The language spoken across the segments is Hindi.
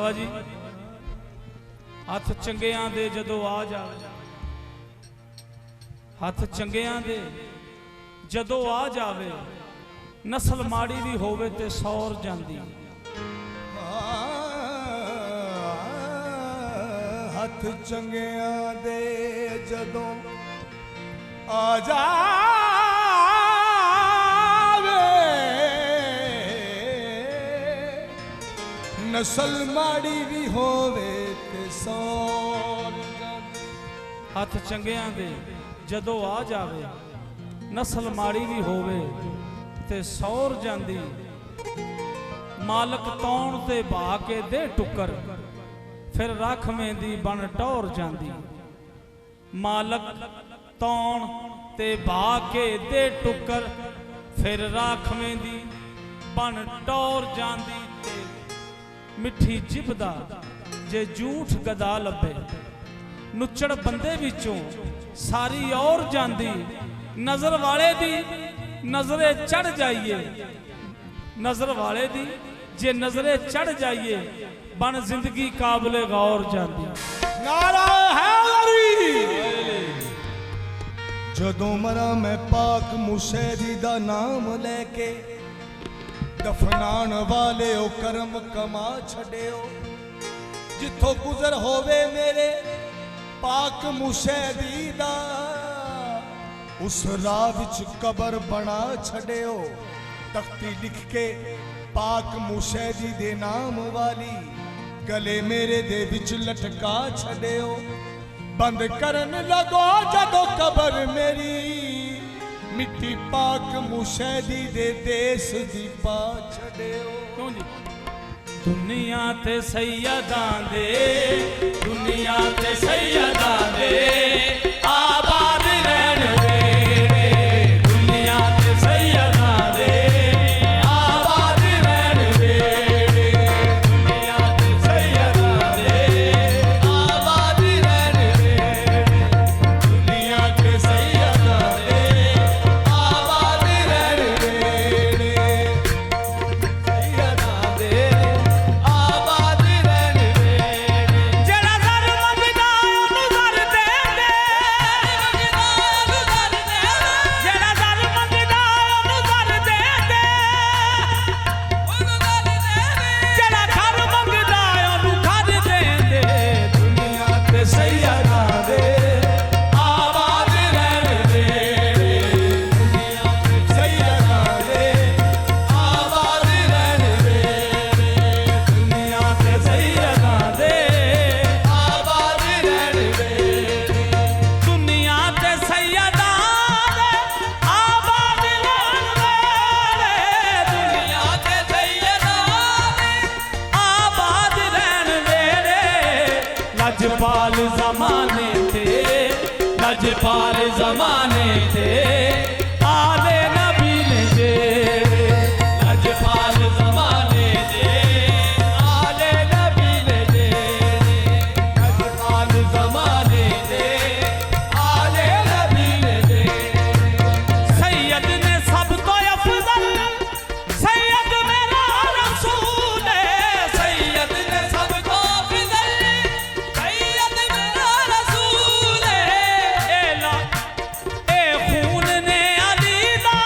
बाबा जी हथ चंगियां दे जदों आ जावे, हथ चंगियां दे जदों आ जावे, नस्ल माड़ी भी होवे ते सौर जांदी। हथ चंगियां दे जदों आ जावे, नस्ल माड़ी भी होवे ते सौर जांदी। हथ चंगियां दे जदों आ जावे, नस्ल माड़ी भी होवे ते सौर जांदी। मालक तौण ते बा के दे टुकर, फिर राखवें दी बन टौर जांदी। मालक तौण ते बा के दे टुकर, फिर राखवें दी बन टौर जांदी। ते मिठी जिभदा जे झूठ गदा लभे, नुचड़ बंदे विचों सारी और जांदी। नजर वाले दी नजरे चढ़ जाइए, नजर वाले दी जे नजरे चढ़ जाइए, बन जिंदगी काबले गौर जांदी। नारा हैदरी जदों मरा मैं पाक मुशैदी दा नाम लेके, दफनान वाले ओ करम कमा छड़ियो। जिथों गुजर होवे मेरे पाक मुशैदी दा, उस राह विच कबर बना छड़ियो। तख्ती लिख के पाक मुशैदी दे नाम वाली, गले मेरे दे विच लटका छड़ियो। बंद करन लगो जदों कबर मेरी, मिट्टी पाक मुशैदी दे देश दी पा छड़ियो। दुनिया ते सैयदां दे, दुनिया ते सैयदां दे आबाद रहन वेड़े। दुनिया ते सैयदां दे आबाद रहन वेड़े। दुनिया ते सैयदां दे आबाद रहन वेड़े। दुनिया ते सैयदां दे आबाद रहन वेड़े। सैयदां दे आबाद रहन वेड़े। जेड़ा दर मंगदा ओनू दर दे दे, जेड़ा दर मंगदा ओनू दर दे दे, जेड़ा घर मंगदा ओनू घर दे दे। दुनिया ते सैयदां दे आबाद रहन वेड़े। दुनिया ते सैयदां दे आबाद रहन वेड़े। दुनिया ते सैयदां दे आबाद रहन वेड़े। दुनिया ते सैयदां दे आबाद रहन वेड़े। दुनिया ते सैयदां दे आबाद रहन वेड़े। लजपाल ज़माने ते, लजपाल ज़माने ते आले नबी ने जेड़े। लजपाल ज़माने ते आले नबी ने जेड़े। लजपाल ज़माने ते आले नबी ने जेड़े। सैयद ने सब तो अफजल, सैयद मेरा रसूल है। सैयद ने सब तो अफजल, सैयद मेरा रसूल है। ए खून ने अली दा,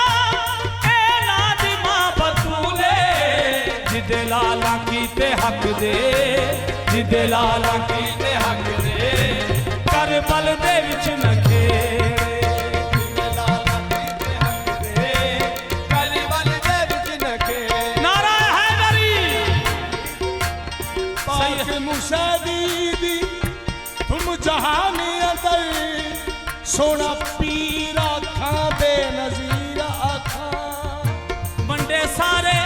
ए नादिमा बतूले। जिदे लाला कीते हक दे, जिदे लाला कीते हक दे, करबल दे विच नखेड़े। जिदे लाला कीते हक दे, करबल दे विच नखेड़े। नारा हैदरी पाक मुशैदी दी तुम जहानी अंदर, सोना पीर आखा बेनज़ीर आखा। वंडे सारे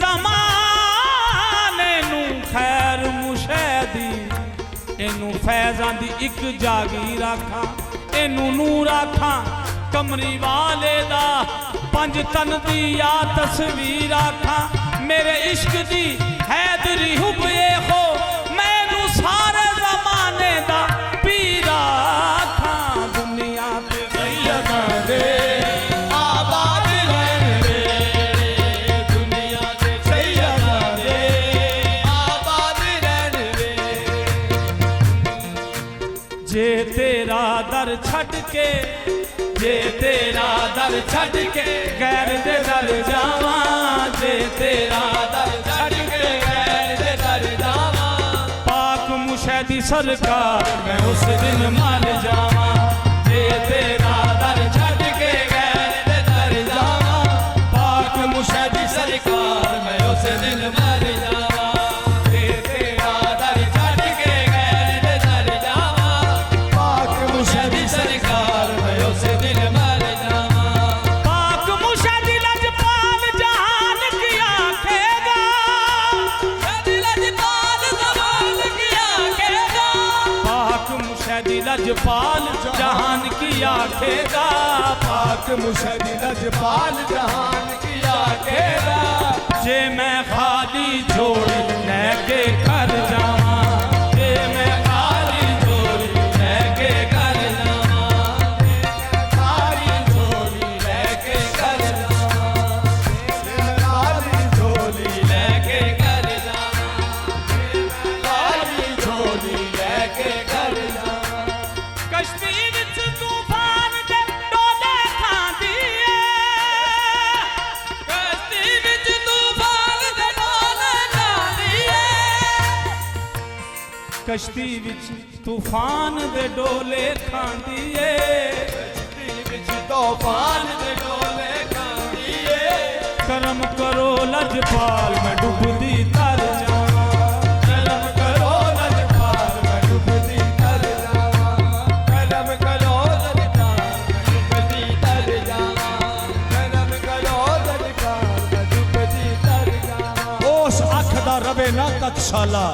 ज़माने नू खैर मुशैदी, इनू फैज़ां दी इक जागीर आखां। इनू नूर आखां कमरी वाले दा, पंज तन दी या तस्वीर आखां। मेरे इश्क दी हैदरी हुब्बे हो, मैनू सारे ज़माने दा पीर आखां। दुनिया ते सैयदां दे आबाद रहन वेड़े। दुनिया ते सैयदां दे तेरा दर छड़ के, जे तेरा दर छड़ के गैर दे दर जावा, जे तेरा दर छड़ के गैर दे दर जावा, पाक मुशैदी सरकार मैं उस दिन मर जावा, जे तेरा दर छड़ के गैर दे दर जावा, पाक मुशैदी सरकार मैं उस दिन मर जावा, जे तेरा दर छड़ के गैर दे दर जावा, पाक मुशैदी सरकार मैं उस दिन मर जावा, पाक मुशैदी लजपाल जहान की आखेगा, लजपाल जहान की आखेगा, पाक मुशैदी लजपाल जहान की आखेगा, पाक मुशैदी लजपाल जहान की आखेगा, जे मैं खाली झोली लेके घर जावा, जे मैं खाली झोली लेके घर जावा, खाली झोली लेके घर जावा, खाली झोली लेके घर जावा, खाली झोली लेके घर जावा। कश्ती विच तूफान दे डोले खांदी है, कश्ती विच तूफान दे डोले खांदी है, कश्ती विच तूफान दे डोले खांदी है, कश्ती विच तूफान दे डोले खांदी है, करम करो लजपाल मैं डुबदी तर जावा, करम करो लजपाल मैं डुबदी तर जावा, करम करो लजपाल मैं डुबदी तर जावा, करम करो लजपाल मैं डुबदी तर जावा। उस अख दा रवे ना कक्षाला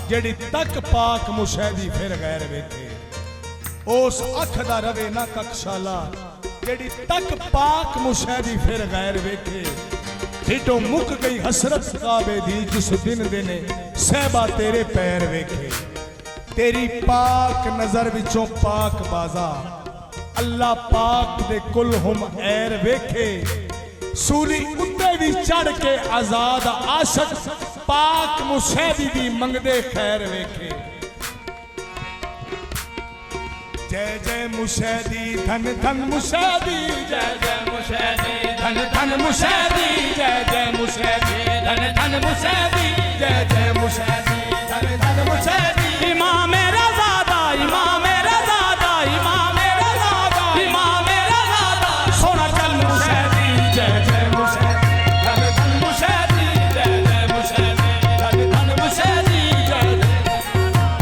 जेड़ी तक पाक मुशैदी फिर गैर वेखे, उस अख दा रवे ना कक्षाला जेड़ी तक पाक मुशैदी फिर गैर वेखे, ढिडों मुक गई हसरत काबे दी जिस दिन देने सहबा तेरे पैर वेखे, तेरी पाक नजर विचों पाक बाजा अल्लाह पाक दे कुल हुम ऐर वेखे, सूली उत्ते भी चढ़ के आजाद आशक पाक मुशैदी दी मंगदे खैर वेखे। जय जय मुशैदी धन धन मुशैदी, जय जय मुशैदी धन धन मुशैदी, जय जय मुशैदी धन धन मुशैदी, जय जय मुशैदी धन धन मुशैदी। इमाम रज़ादा, इमाम रज़ादा, इमाम रज़ादा, इमाम रज़ादा, सोना चल मुशैदी, जय जय मुशैदी धन धन मुशैदी, जय जय मुशैदी, धन धन मुशैदी, जय जय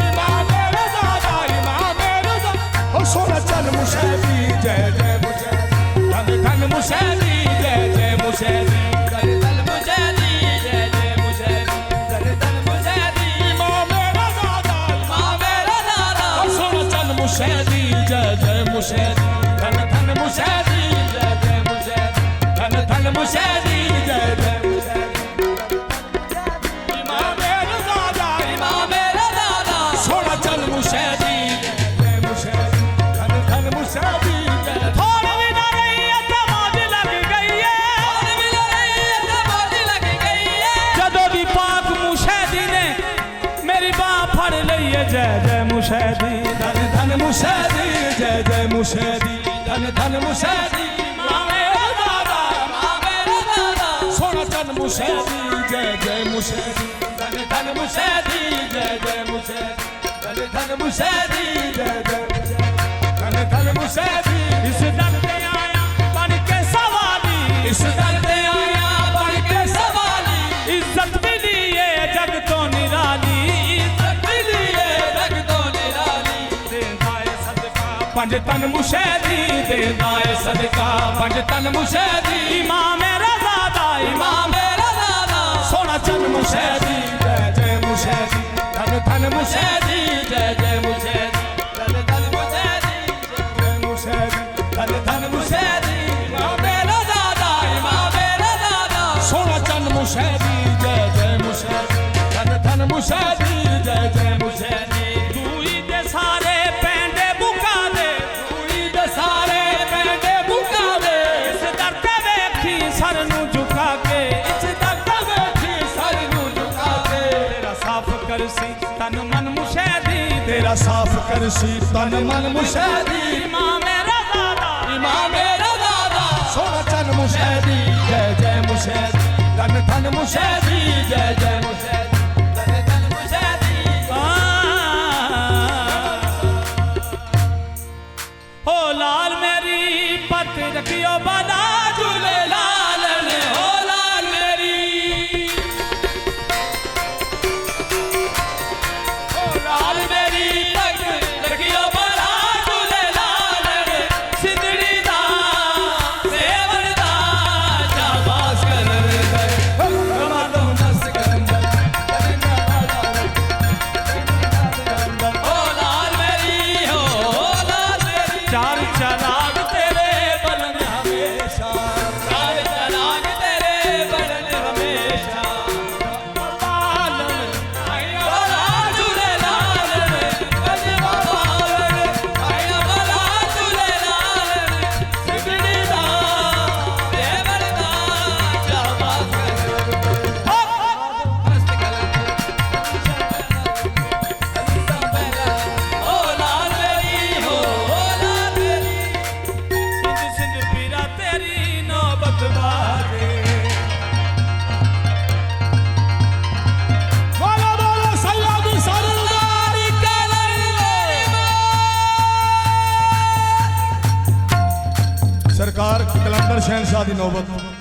इमाम रज़ादा, इमाम रज़ा। ओ सोना चल मुशैदी, जय जय मुशैदी धन धन मुशैदी, जय जय मुशैदी धन धन मुशैदी, जय जय मुशैदी धन धन मुशैदी। इमाम रज़ादा, इमाम रज़ादा, ओ सोना चल मुशैदी, जय जय मुशैदी धन धन मुशैदी, जय जय मुशैदी धन धन मुशैदी, जय जय मुशैदी। इमाम रज़ादा, इमाम रज़ादा, सोना चल मुशैदी, जय मुशैदी धन धन मुशैदी, जय थोड़ी भी ना रही है तो मौज लग गई है, थोड़ी भी ना रही है तो मौज लग गई है, जदों भी पाक मुशैदी ने मेरी बाह फड़ लई है, जय जय मुशैदी धन धन मुशैदी, जय जय मुशैदी धन धन मुशैदी। इमाम रज़ादा, इमाम रज़ादा, सोना चल मुशैदी, जय जय मुशैदी धन धन मुशैदी, जय जय मुशैदी धन धन मुशैदी, जय जय धन धन मुशैदी। इस दर पे आया बन के सवाली, इस दर पे आया बन के सवाली, इज्जत भी लिए जग तो निराली, इज्जत भी लिए जग तो निराली, देंदा है सदका पंज तन मुशैदी, देंदा है सदका पंज तन मुशैदी। इमाम रज़ादा, इमाम रज़ादा, सोना चल मुशैदी, जय जय मुशैदी धन धन मुशैदी, जय जय मुशैदी धन धन मुशैदी, जय मुशैदी धन धन मुशैदी। इमाम रज़ादा, इमाम रज़ादा, सोना चल मुशैदी, जय जय मुशैदी धन धन मुशैदी, जय जय मुशैदी। दूई दे सारे पैंडे बुका दे, दूई दे सारे पैंडे बुका दे, इस दर ते वेखी सर नू झुका के, इस दर ते वेखी सर नू झुका के, तेरा साफ कर सी तन मन मुशैदी, तेरा तेरा साफ करसी तन मन मुशैदी इमाम रज़ा इमाम रज़ा सोना चन मुशैदी जय जय मुशैदी धन धन मुशैदी जय जय मुशैदी धन धन मुशैदी हो लाल मेरी पत रखियो बना झूले लाल ने हो लाल मेरी हो लाल मेरी पत रखियो बना झूले लाल ने सिंदड़ी दा सेवन दा शाबाश कर गए कमादों दस करंदर हो लाल मेरी हो लाल मेरी चार चराग तेरे बलन हमेशा चार चराग तेरे बलन हमेशा लालन आया बला झूले लालन गजबा बालन आया बला झूले लालन सिगड़ी दा देवर दा शाबाश कर मस्त ओ लाल मेरी हो लाल मेरी सिंध सिंध पीरा तेरी नौबत बाजे बोलो बोलो सैयदी सरदार सरकार कलंदर शहनशाह दी नौबत